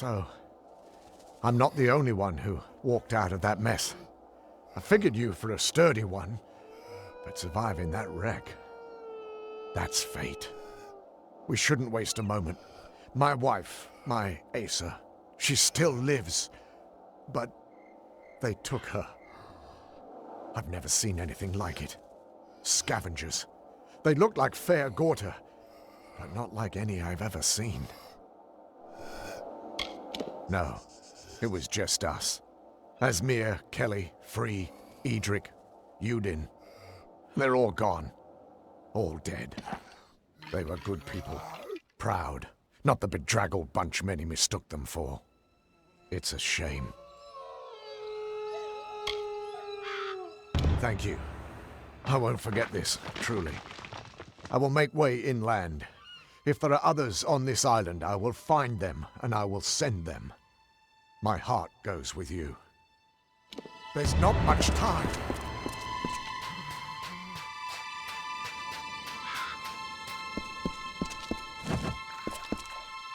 So, I'm not the only one who walked out of that mess. I figured you for a sturdy one, but surviving that wreck, that's fate. We shouldn't waste a moment. My wife, my Asa, she still lives, but they took her. I've never seen anything like it. Scavengers. They looked like fair Gorta, but not like any I've ever seen. No, it was just us. Asmir, Kelly, Free, Edric, Udin. They're all gone. All dead. They were good people. Proud. Not the bedraggled bunch many mistook them for. It's a shame. Thank you. I won't forget this, truly. I will make way inland. If there are others on this island, I will find them and I will send them. My heart goes with you. There's not much time.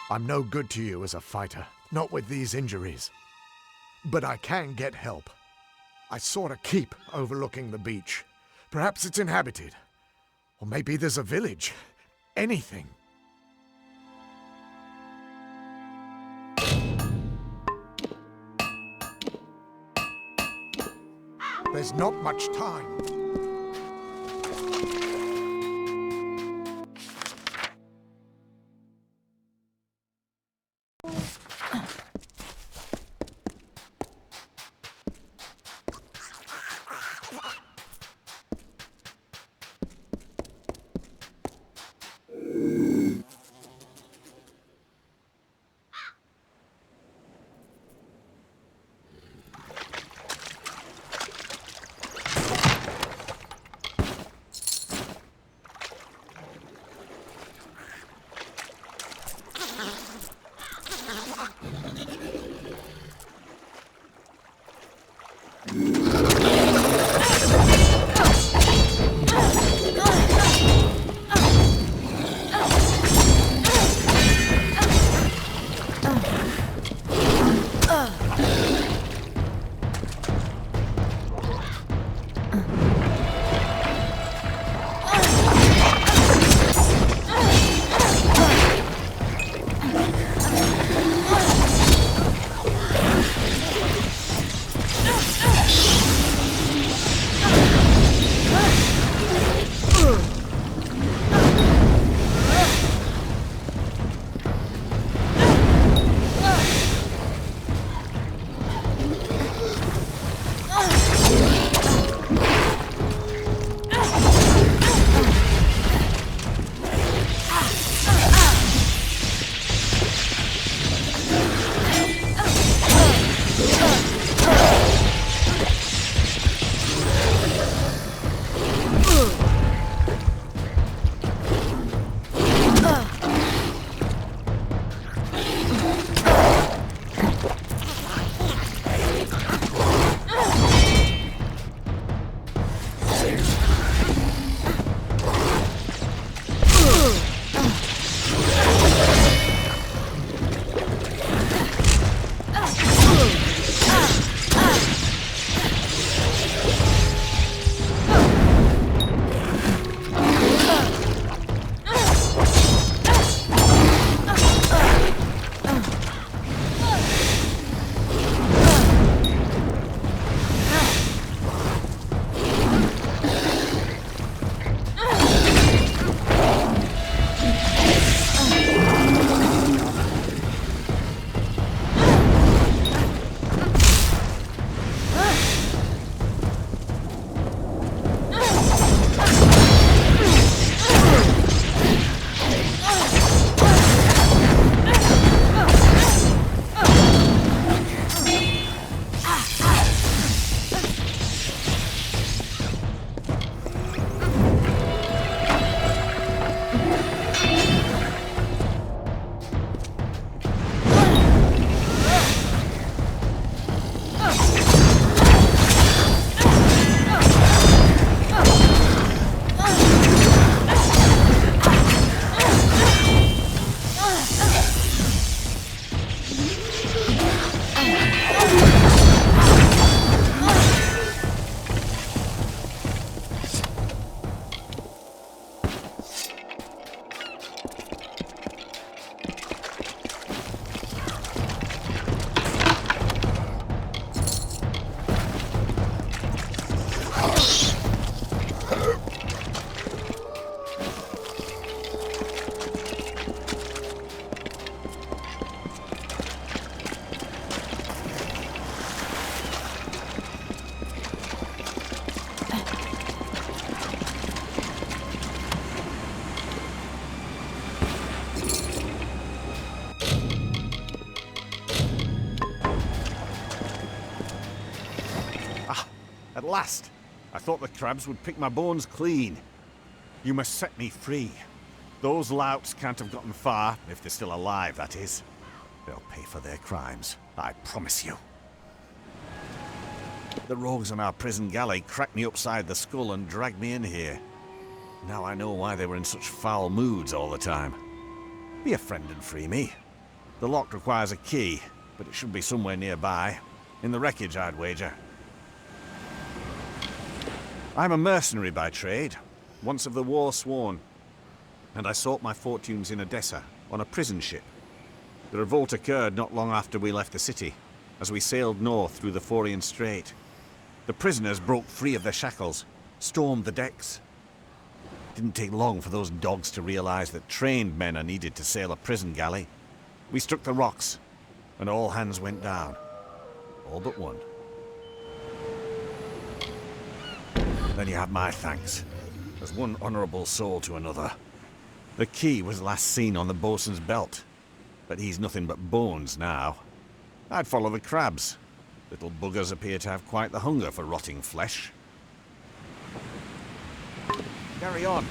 I'm no good to you as a fighter, not with these injuries. But I can get help. I saw a keep overlooking the beach. Perhaps it's inhabited. Or maybe there's a village. Anything. There's not much time. At last! I thought the crabs would pick my bones clean. You must set me free. Those louts can't have gotten far, if they're still alive, that is. They'll pay for their crimes, I promise you. The rogues on our prison galley cracked me upside the skull and dragged me in here. Now I know why they were in such foul moods all the time. Be a friend and free me. The lock requires a key, but it should be somewhere nearby. In the wreckage, I'd wager. I'm a mercenary by trade, once of the war sworn, and I sought my fortunes in Odessa on a prison ship. The revolt occurred not long after we left the city, as we sailed north through the Phorian Strait. The prisoners broke free of their shackles, stormed the decks. It didn't take long for those dogs to realize that trained men are needed to sail a prison galley. We struck the rocks, and all hands went down. All but one. Then you have my thanks, as one honourable soul to another. The key was last seen on the boatswain's belt, but he's nothing but bones now. I'd follow the crabs. Little buggers appear to have quite the hunger for rotting flesh. Carry on.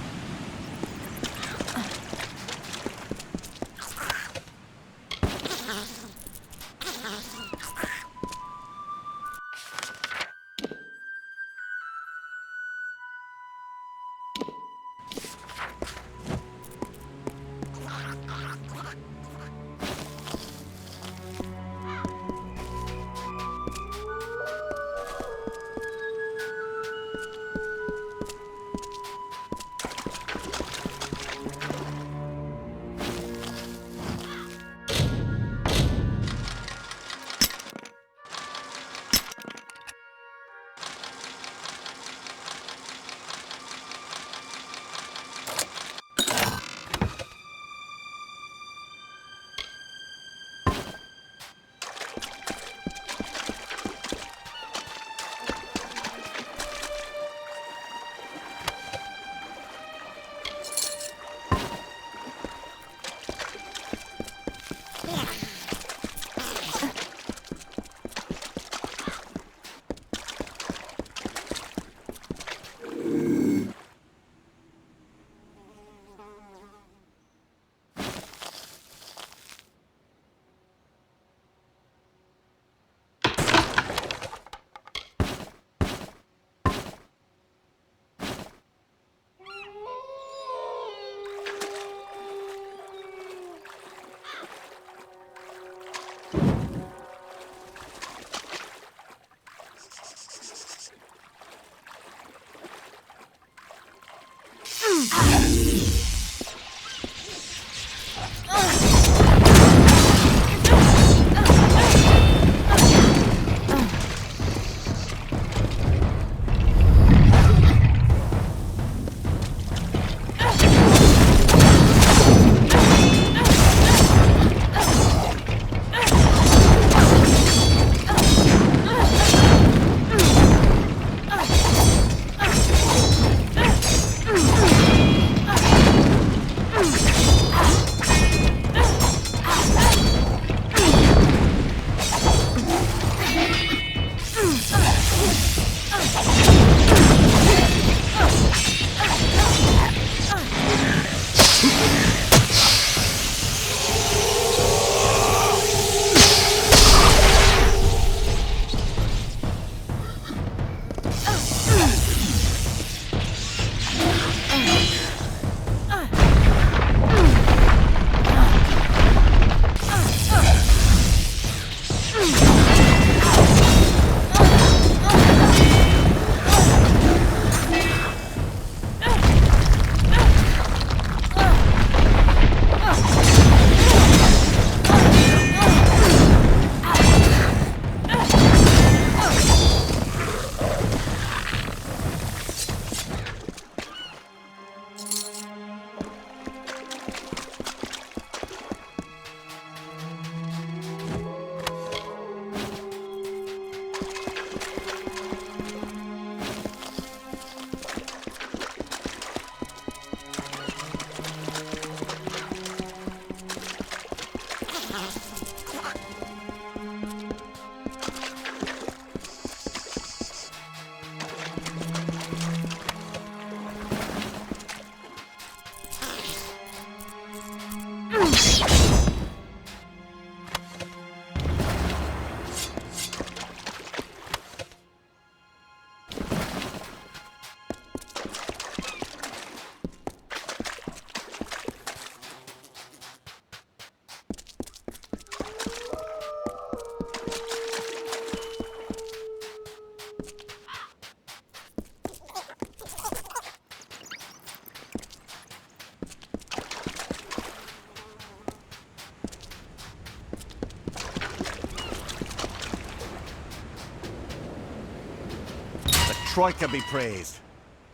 Troika be praised.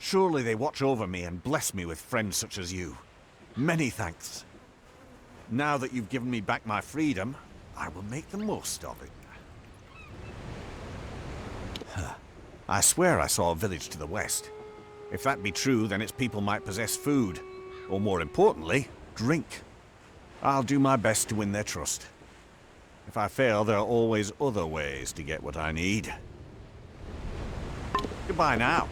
Surely they watch over me and bless me with friends such as you. Many thanks. Now that you've given me back my freedom, I will make the most of it. I swear I saw a village to the west. If that be true, then its people might possess food, or more importantly, drink. I'll do my best to win their trust. If I fail, there are always other ways to get what I need. Goodbye now.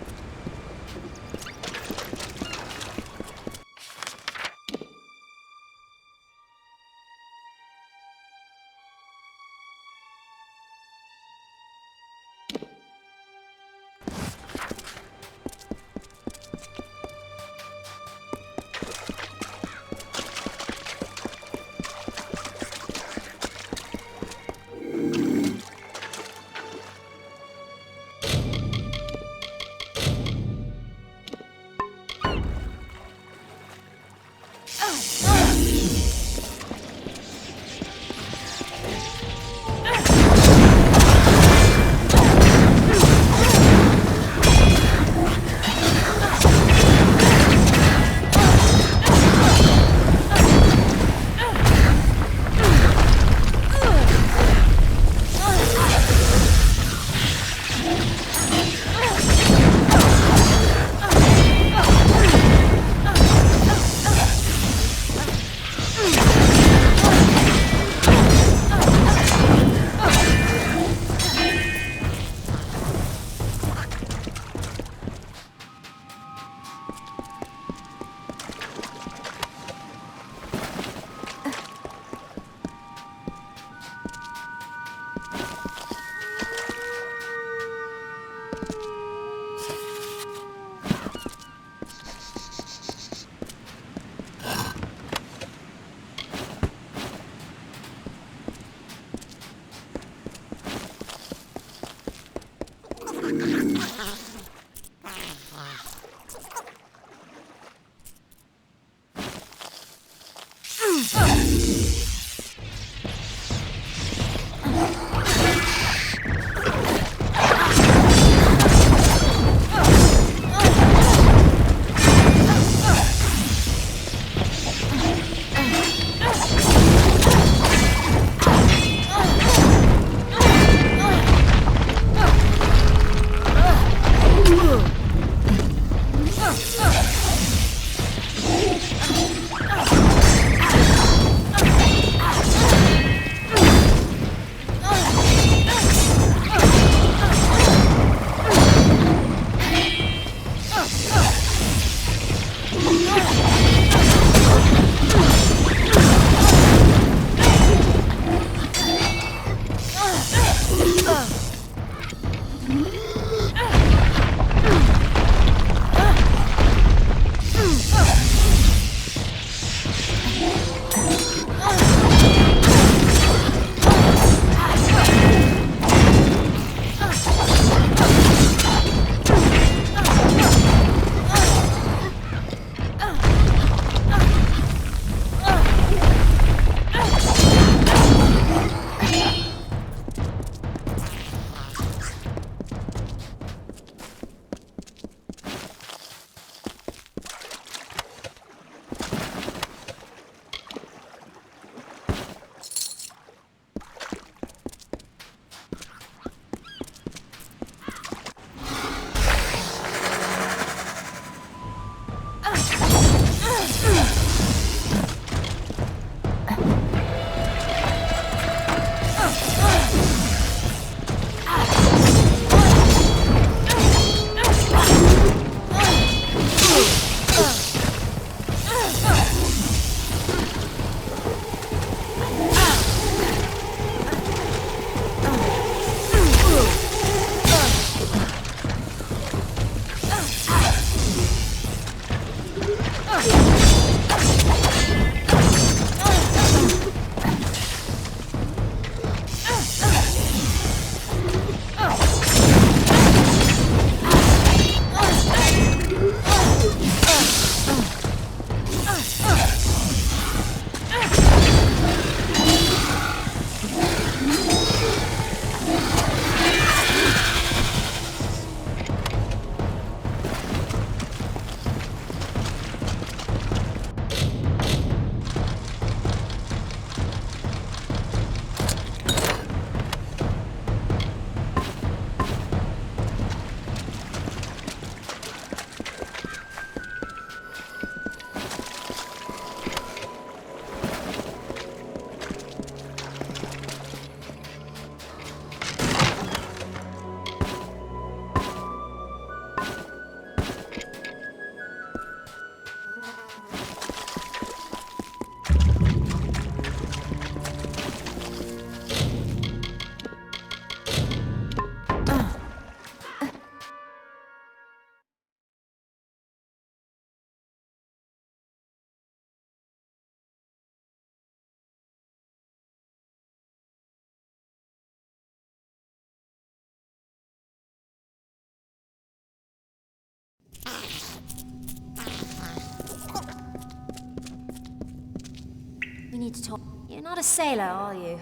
need to talk. You're not a sailor, are you?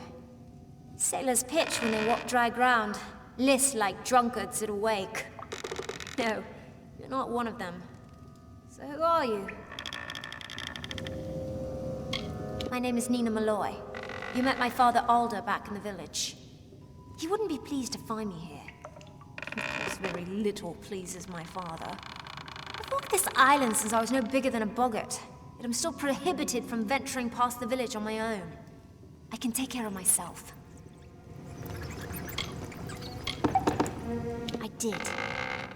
Sailors pitch when they walk dry ground, list like drunkards at a wake. No, you're not one of them. So who are you? My name is Nina Malloy. You met my father Alder back in the village. He wouldn't be pleased to find me here. Of course, very little pleases my father. I've walked this island since I was no bigger than a boggart, yet I'm still prohibited from venturing past the village on my own. I can take care of myself. I did.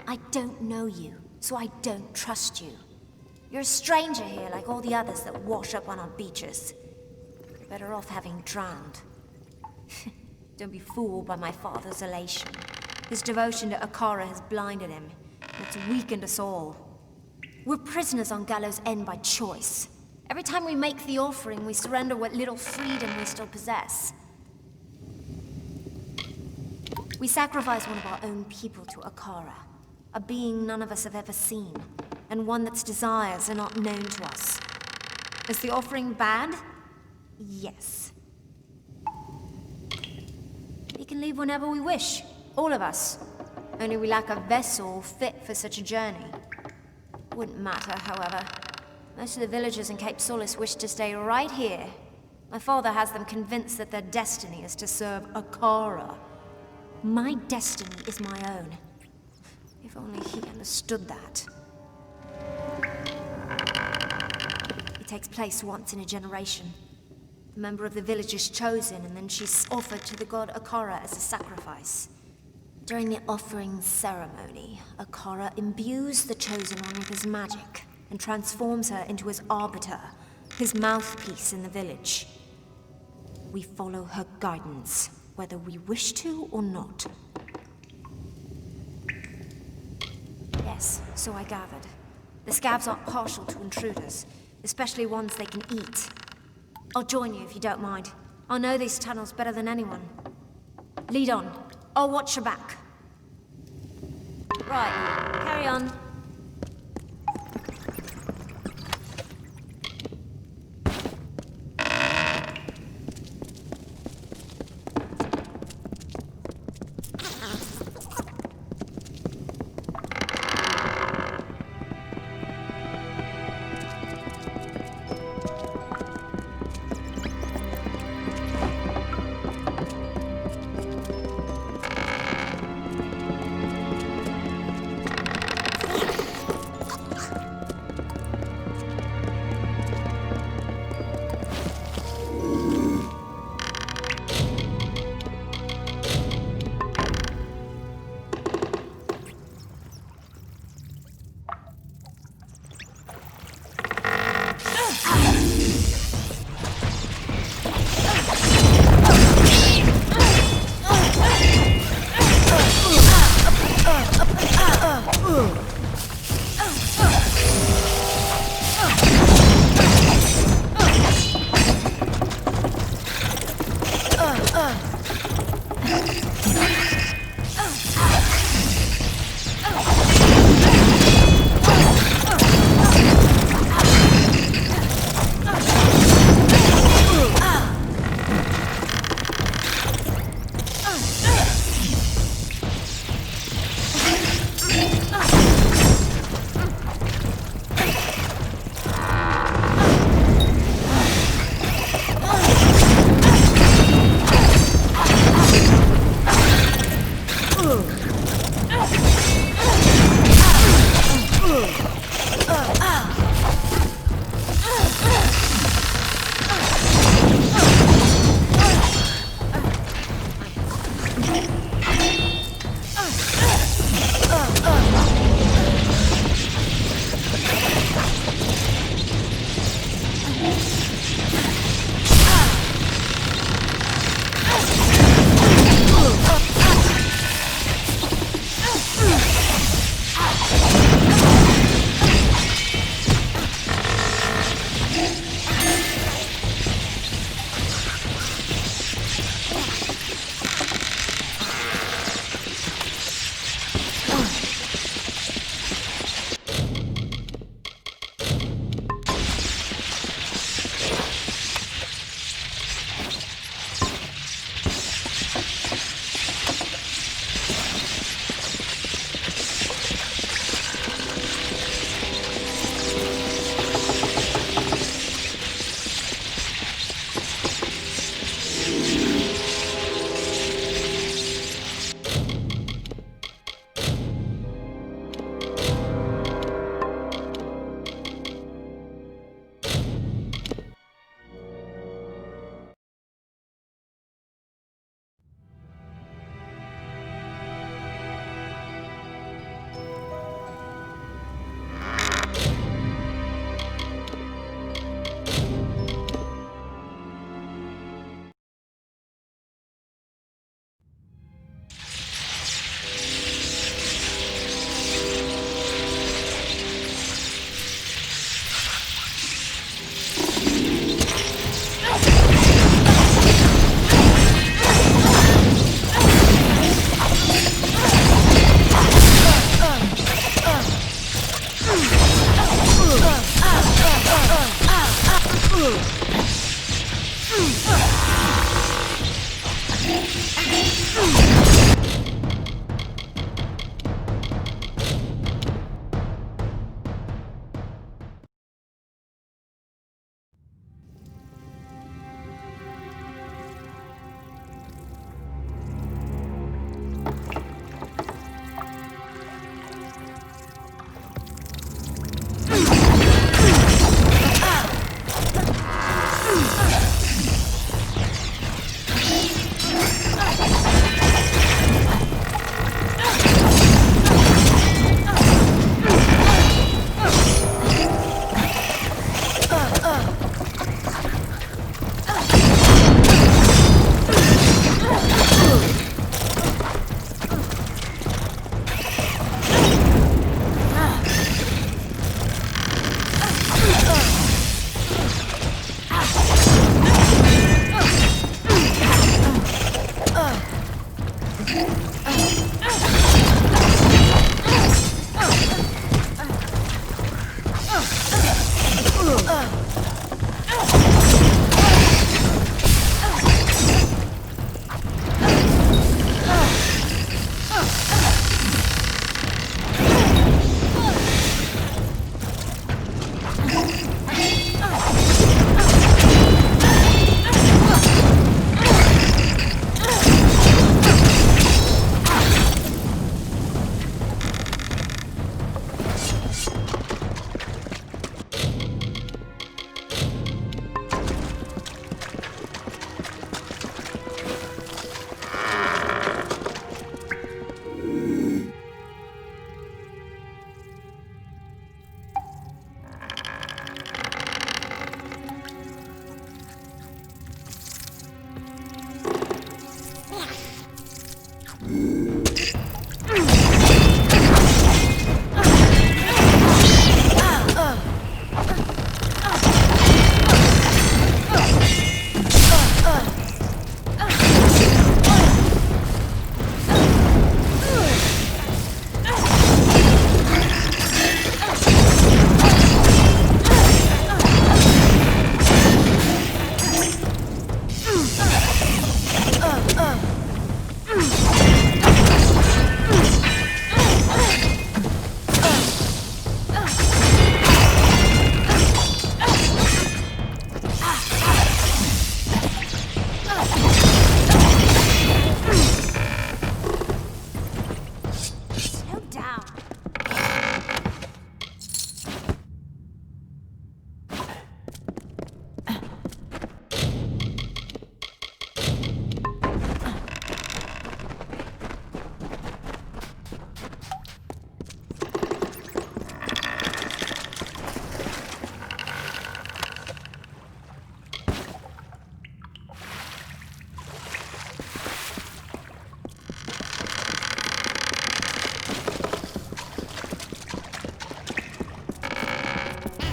I don't know you, so I don't trust you. You're a stranger here like all the others that wash up on our beaches. You're better off having drowned. Don't be fooled by my father's elation. His devotion to Akara has blinded him, and it's weakened us all. We're prisoners on Gallows End by choice. Every time we make the offering, we surrender what little freedom we still possess. We sacrifice one of our own people to Akara, a being none of us have ever seen, and one that's desires are not known to us. Is the offering bad? Yes. We can leave whenever we wish, all of us. Only we lack a vessel fit for such a journey. Wouldn't matter, however. Most of the villagers in Cape Solace wish to stay right here. My father has them convinced that their destiny is to serve Akara. My destiny is my own. If only he understood that. It takes place once in a generation. A member of the village is chosen, and then she's offered to the god Akara as a sacrifice. During the offering ceremony, Akara imbues the chosen one with his magic and transforms her into his arbiter, his mouthpiece in the village. We follow her guidance, whether we wish to or not. Yes, so I gathered. The scabs aren't partial to intruders, especially ones they can eat. I'll join you if you don't mind. I know these tunnels better than anyone. Lead on. I'll watch your back. Right, carry on.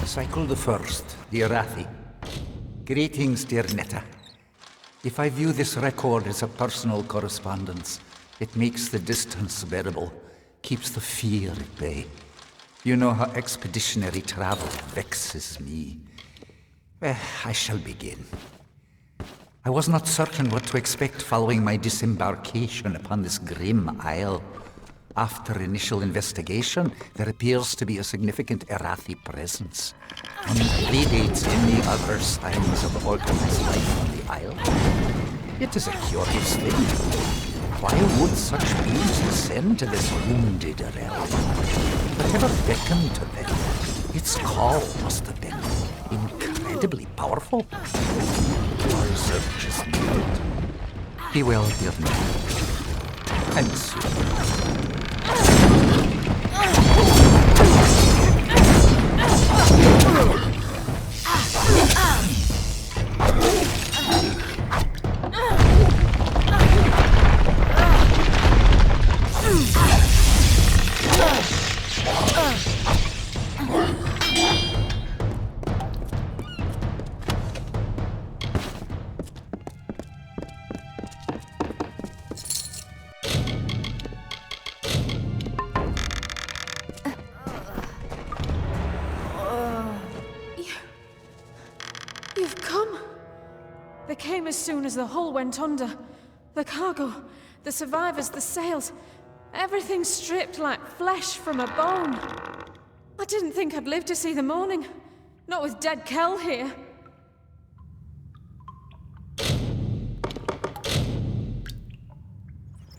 Cycle the First, the Arathi. Greetings, dear Netta. If I view this record as a personal correspondence, it makes the distance bearable, keeps the fear at bay. You know how expeditionary travel vexes me. I shall begin. I was not certain what to expect following my disembarkation upon this grim isle. After initial investigation, there appears to be a significant Arathi presence. And it predates any other signs of organized life on the isle. It is a curious thing. Why would such beings descend to this wounded realm? Whatever beckoned to them, its call must have been incredibly powerful. Our search is needed. Be well, dear man. And soon. You've come! They came as soon as the hull went under. The cargo, the survivors, the sails. Everything stripped like flesh from a bone. I didn't think I'd live to see the morning. Not with dead Kel here.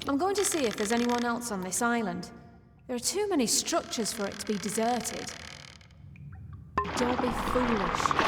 I'm going to see if there's anyone else on this island. There are too many structures for it to be deserted. Don't be foolish.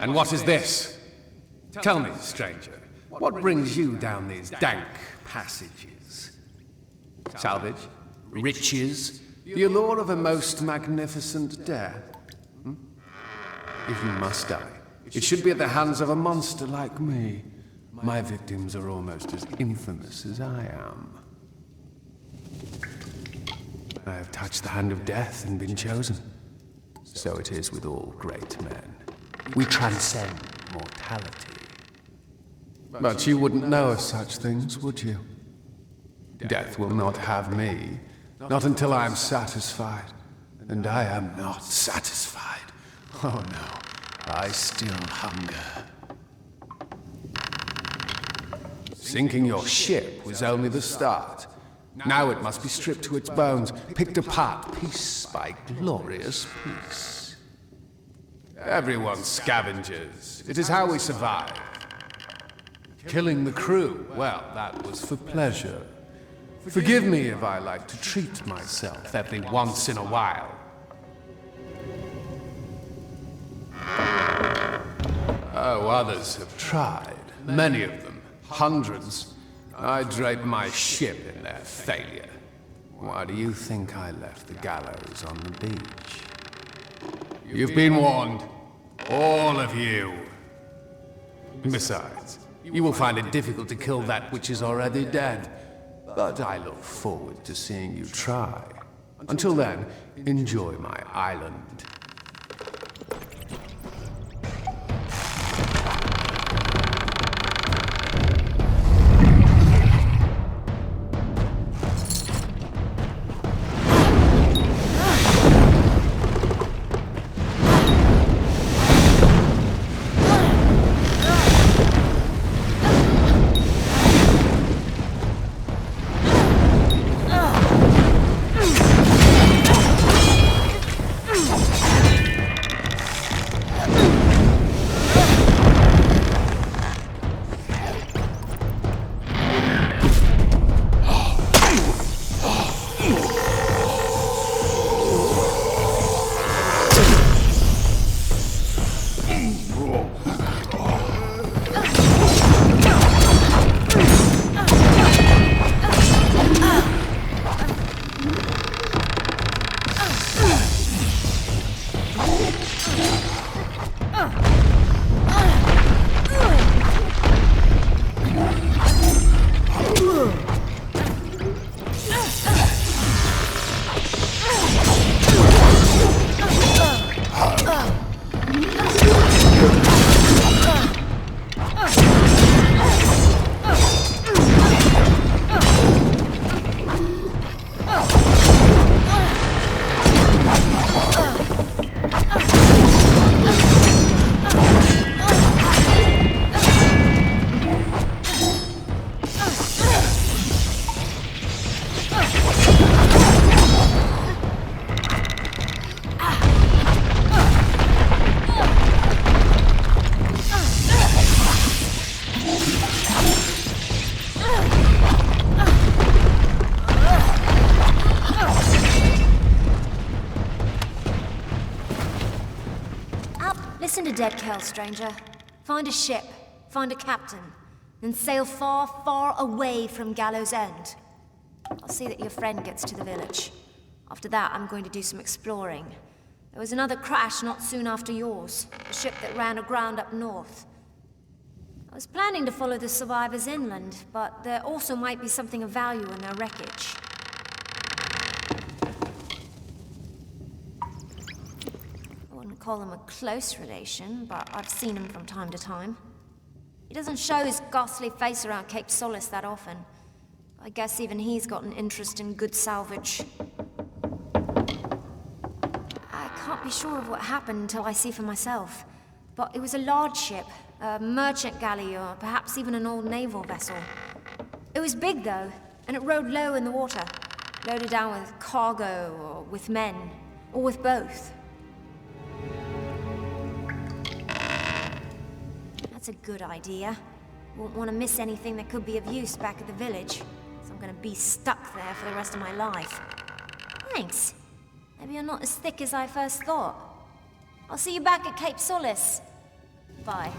And what is this? Tell me, stranger, what brings you down these dank passages? Salvage? Riches? The allure of a most magnificent death? Hmm? If you must die, it should be at the hands of a monster like me. My victims are almost as infamous as I am. I have touched the hand of death and been chosen. So it is with all great men. We transcend mortality. But you wouldn't know of such things, would you? Death will not have me, not until I am satisfied. And I am not satisfied. Oh no, I still hunger. Sinking your ship was only the start. Now it must be stripped to its bones, picked apart piece by glorious piece. Everyone's scavengers. It is how we survive. Killing the crew, well, that was for pleasure. Forgive me if I like to treat myself every once in a while. Oh, others have tried. Many of them. Hundreds. I drape my ship in their failure. Why do you think I left the gallows on the beach? You've been warned. All of you. Besides, you will find it difficult to kill that which is already dead. But I look forward to seeing you try. Until then, enjoy my island. Listen to Dead Kel, stranger. Find a ship, find a captain, then sail far, far away from Gallows End. I'll see that your friend gets to the village. After that, I'm going to do some exploring. There was another crash not soon after yours, a ship that ran aground up north. I was planning to follow the survivors inland, but there also might be something of value in their wreckage. I wouldn't call him a close relation, but I've seen him from time to time. He doesn't show his ghastly face around Cape Solace that often. I guess even he's got an interest in good salvage. I can't be sure of what happened until I see for myself. But it was a large ship, a merchant galley, or perhaps even an old naval vessel. It was big, though, and it rode low in the water, loaded down with cargo, or with men, or with both. That's a good idea. Won't want to miss anything that could be of use back at the village, so I'm gonna be stuck there for the rest of my life. Thanks. Maybe you're not as thick as I first thought. I'll see you back at Cape Solace. Bye.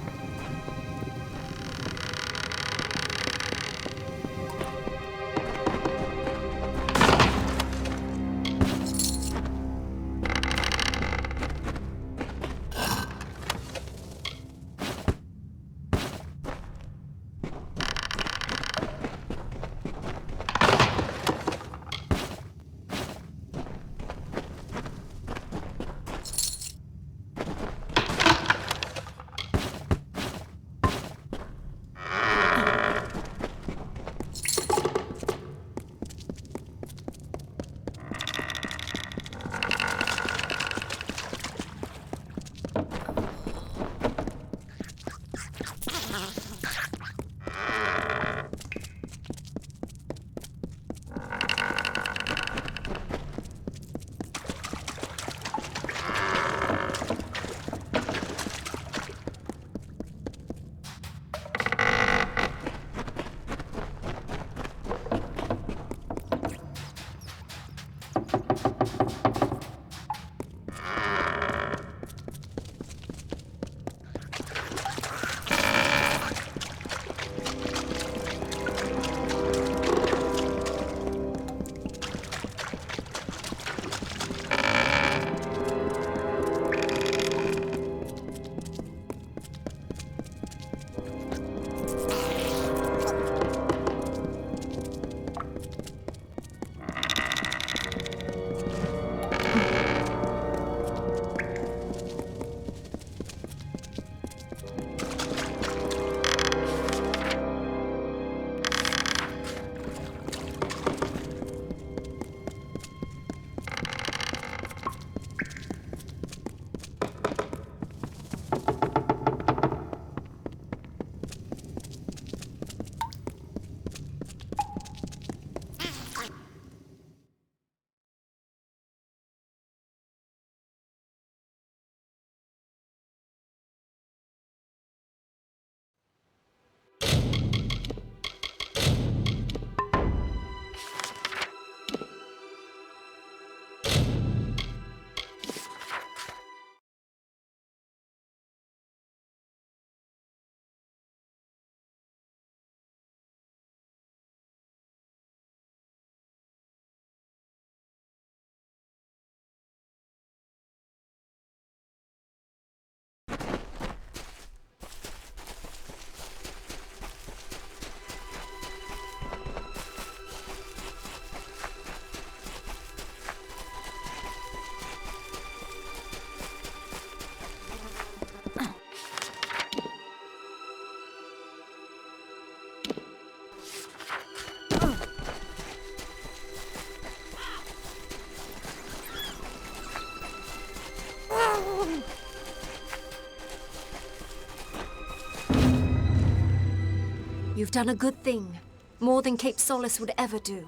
You've done a good thing. More than Cape Solace would ever do.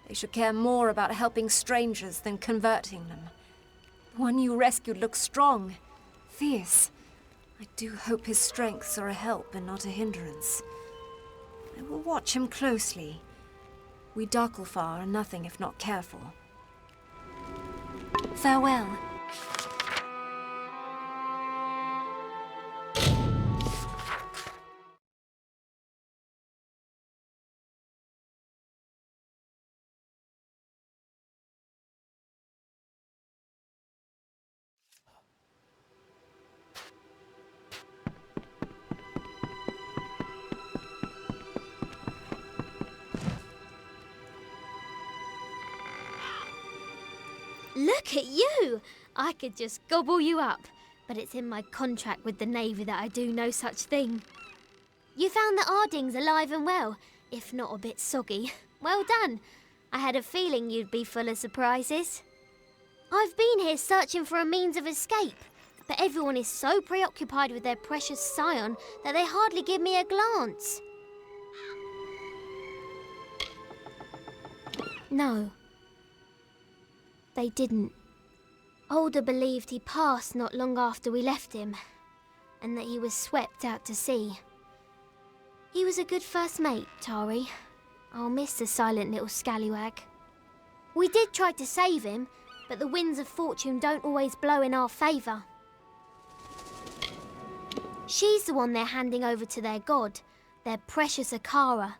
They should care more about helping strangers than converting them. The one you rescued looks strong, fierce. I do hope his strengths are a help and not a hindrance. I will watch him closely. We Darklfar are nothing if not careful. Farewell. Look at you! I could just gobble you up, but it's in my contract with the Navy that I do no such thing. You found the Ardings alive and well, if not a bit soggy. Well done. I had a feeling you'd be full of surprises. I've been here searching for a means of escape, but everyone is so preoccupied with their precious scion that they hardly give me a glance. No. They didn't. Alder believed he passed not long after we left him, and that he was swept out to sea. He was a good first mate, Tari. I'll miss the silent little scallywag. We did try to save him, but the winds of fortune don't always blow in our favour. She's the one they're handing over to their god, their precious Akara.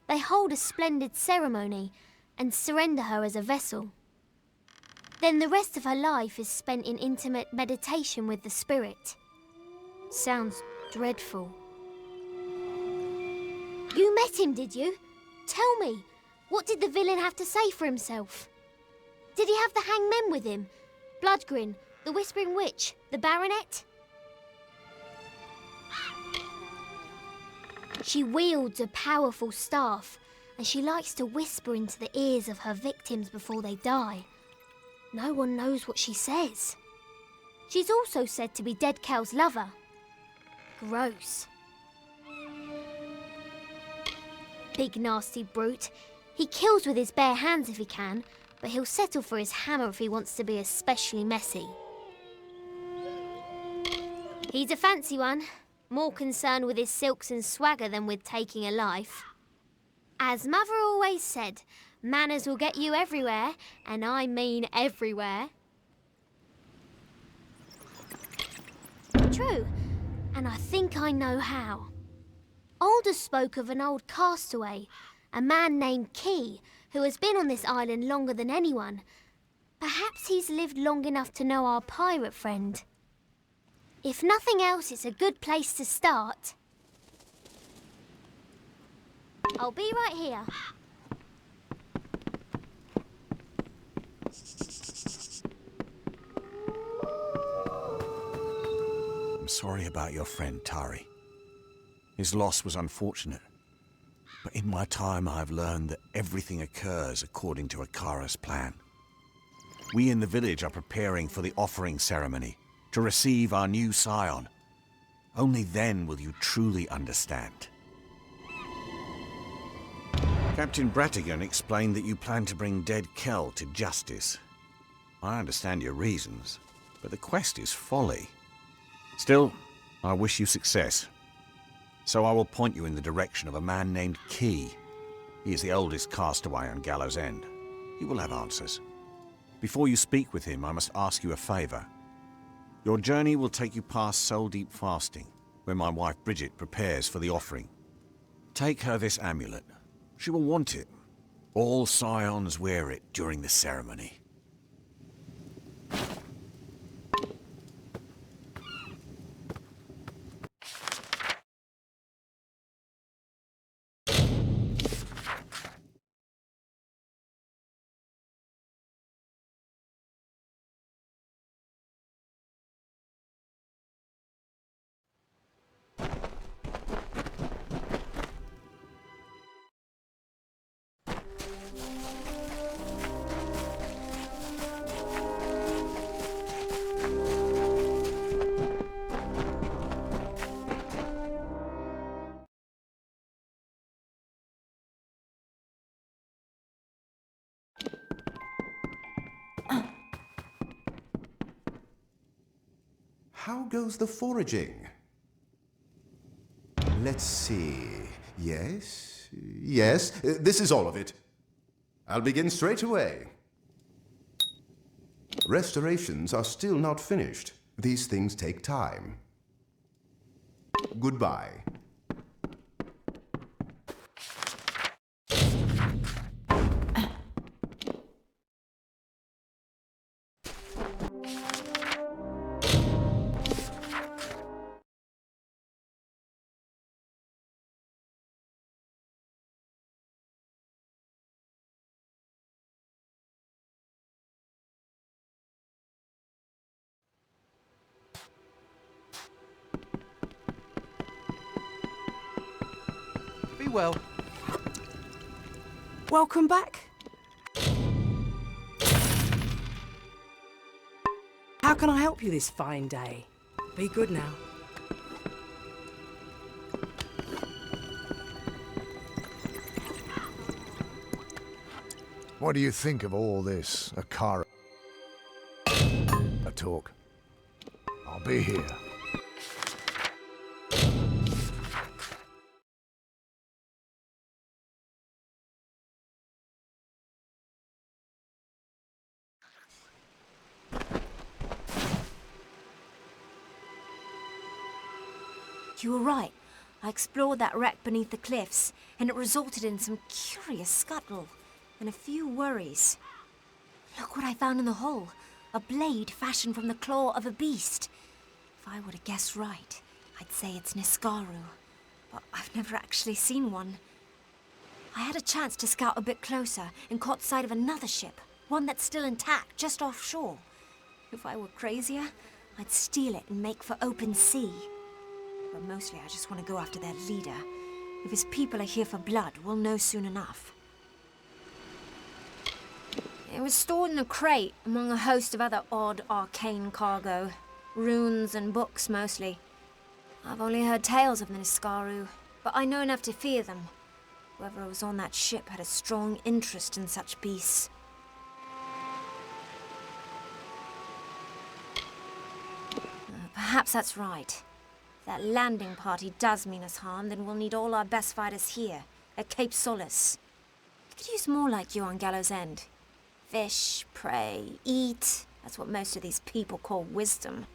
They hold a splendid ceremony and surrender her as a vessel. Then the rest of her life is spent in intimate meditation with the spirit. Sounds dreadful. You met him, did you? Tell me, what did the villain have to say for himself? Did he have the hangmen with him? Bloodgrin, the Whispering Witch, the Baronet? She wields a powerful staff, and she likes to whisper into the ears of her victims before they die. No one knows what she says. She's also said to be Dead Kel's lover. Gross. Big nasty brute. He kills with his bare hands if he can, but he'll settle for his hammer if he wants to be especially messy. He's a fancy one, more concerned with his silks and swagger than with taking a life. As Mother always said, manners will get you everywhere, and I mean everywhere. True, and I think I know how. Alder spoke of an old castaway, a man named Key, who has been on this island longer than anyone. Perhaps he's lived long enough to know our pirate friend. If nothing else, it's a good place to start. I'll be right here. I'm sorry about your friend, Tari. His loss was unfortunate. But in my time, I've learned that everything occurs according to Akara's plan. We in the village are preparing for the offering ceremony to receive our new scion. Only then will you truly understand. Captain Bratigan explained that you plan to bring Dead Kel to justice. I understand your reasons, but the quest is folly. Still, I wish you success. So I will point you in the direction of a man named Key. He is the oldest castaway on Gallows End. He will have answers. Before you speak with him, I must ask you a favor. Your journey will take you past Soul Deep Fasting, where my wife Bridget prepares for the offering. Take her this amulet. She will want it. All scions wear it during the ceremony. How goes the foraging? Let's see. Yes, yes, this is all of it. I'll begin straight away. Restorations are still not finished. These things take time. Goodbye. well. Welcome back. How can I help you this fine day? Be good now. What do you think of all this, Akara talk? I'll be here. You were right. I explored that wreck beneath the cliffs, and it resulted in some curious scuttle and a few worries. Look what I found in the hole. A blade fashioned from the claw of a beast. If I were to guess right, I'd say it's Niskaru. But I've never actually seen one. I had a chance to scout a bit closer and caught sight of another ship, one that's still intact, just offshore. If I were crazier, I'd steal it and make for open sea. But mostly I just want to go after their leader. If his people are here for blood, we'll know soon enough. It was stored in a crate among a host of other odd arcane cargo. Runes and books, mostly. I've only heard tales of the Niskaru, but I know enough to fear them. Whoever was on that ship had a strong interest in such beasts. Perhaps that's right. If that landing party does mean us harm, then we'll need all our best fighters here, at Cape Solace. We could use more like you on Gallows End. Fish, pray, eat. That's what most of these people call wisdom.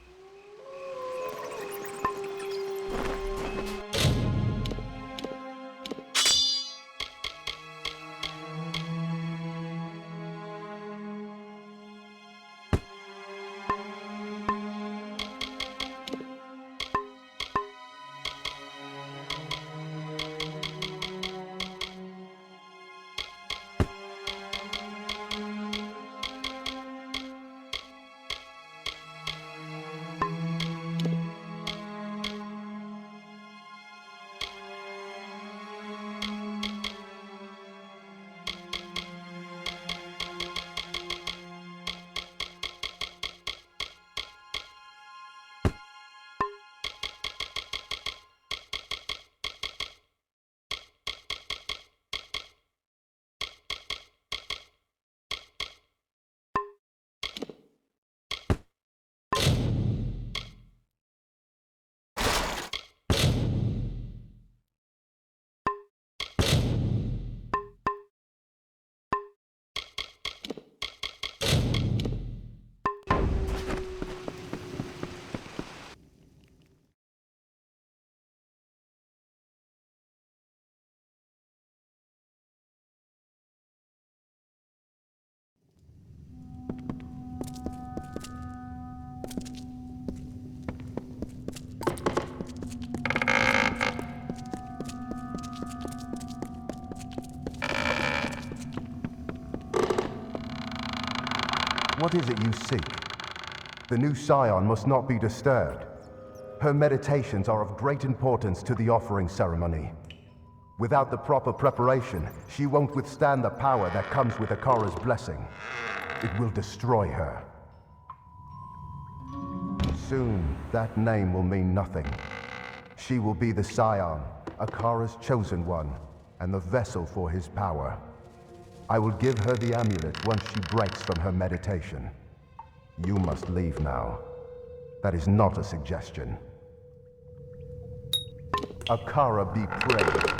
What is it you seek? The new scion must not be disturbed. Her meditations are of great importance to the offering ceremony. Without the proper preparation, she won't withstand the power that comes with Akara's blessing. It will destroy her. Soon, that name will mean nothing. She will be the scion, Akara's chosen one, and the vessel for his power. I will give her the amulet once she breaks from her meditation. You must leave now. That is not a suggestion. Akara be praised.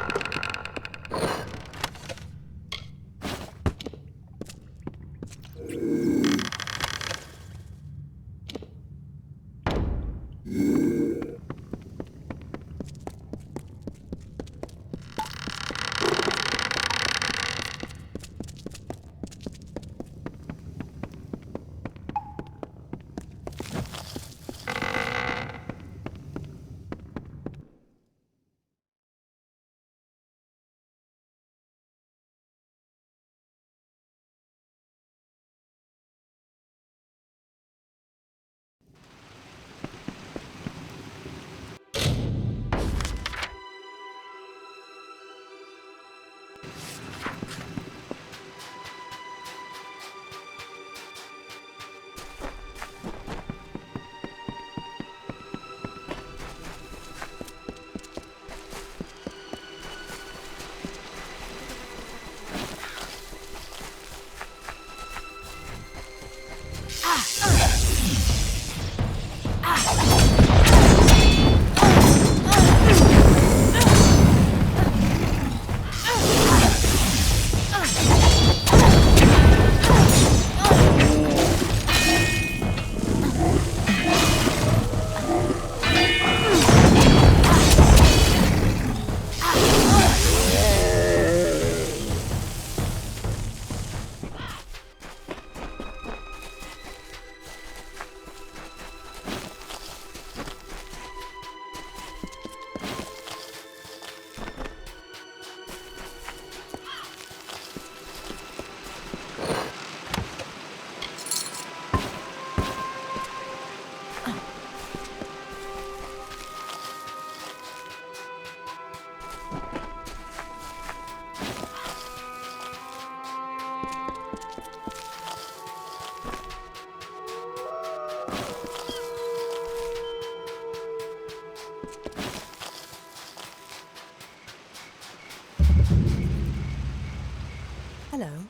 Hello.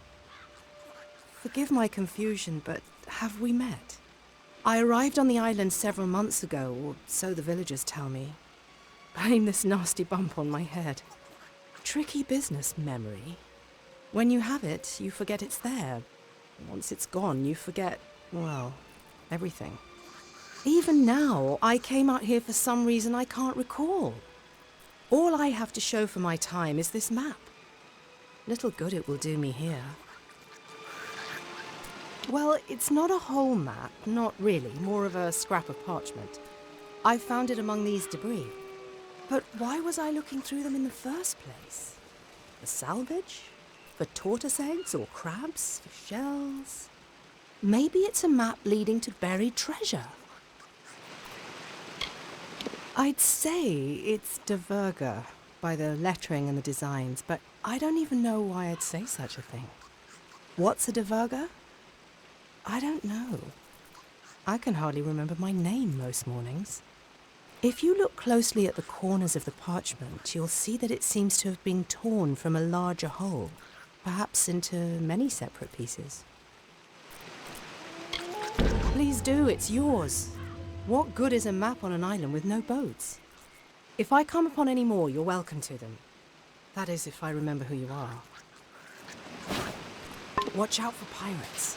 Forgive my confusion, but have we met? I arrived on the island several months ago, or so the villagers tell me. Blame this nasty bump on my head. Tricky business, memory. When you have it, you forget it's there. Once it's gone, you forget, well, everything. Even now, I came out here for some reason I can't recall. All I have to show for my time is this map. Little good it will do me here. Well, it's not a whole map, not really, more of a scrap of parchment. I found it among these debris. But why was I looking through them in the first place? For salvage? For tortoise eggs or crabs? For shells? Maybe it's a map leading to buried treasure. I'd say it's Diverga by the lettering and the designs, but I don't even know why I'd say such a thing. What's a Diverga? I don't know. I can hardly remember my name most mornings. If you look closely at the corners of the parchment, you'll see that it seems to have been torn from a larger whole, perhaps into many separate pieces. Please do, it's yours. What good is a map on an island with no boats? If I come upon any more, you're welcome to them. That is, if I remember who you are. Watch out for pirates.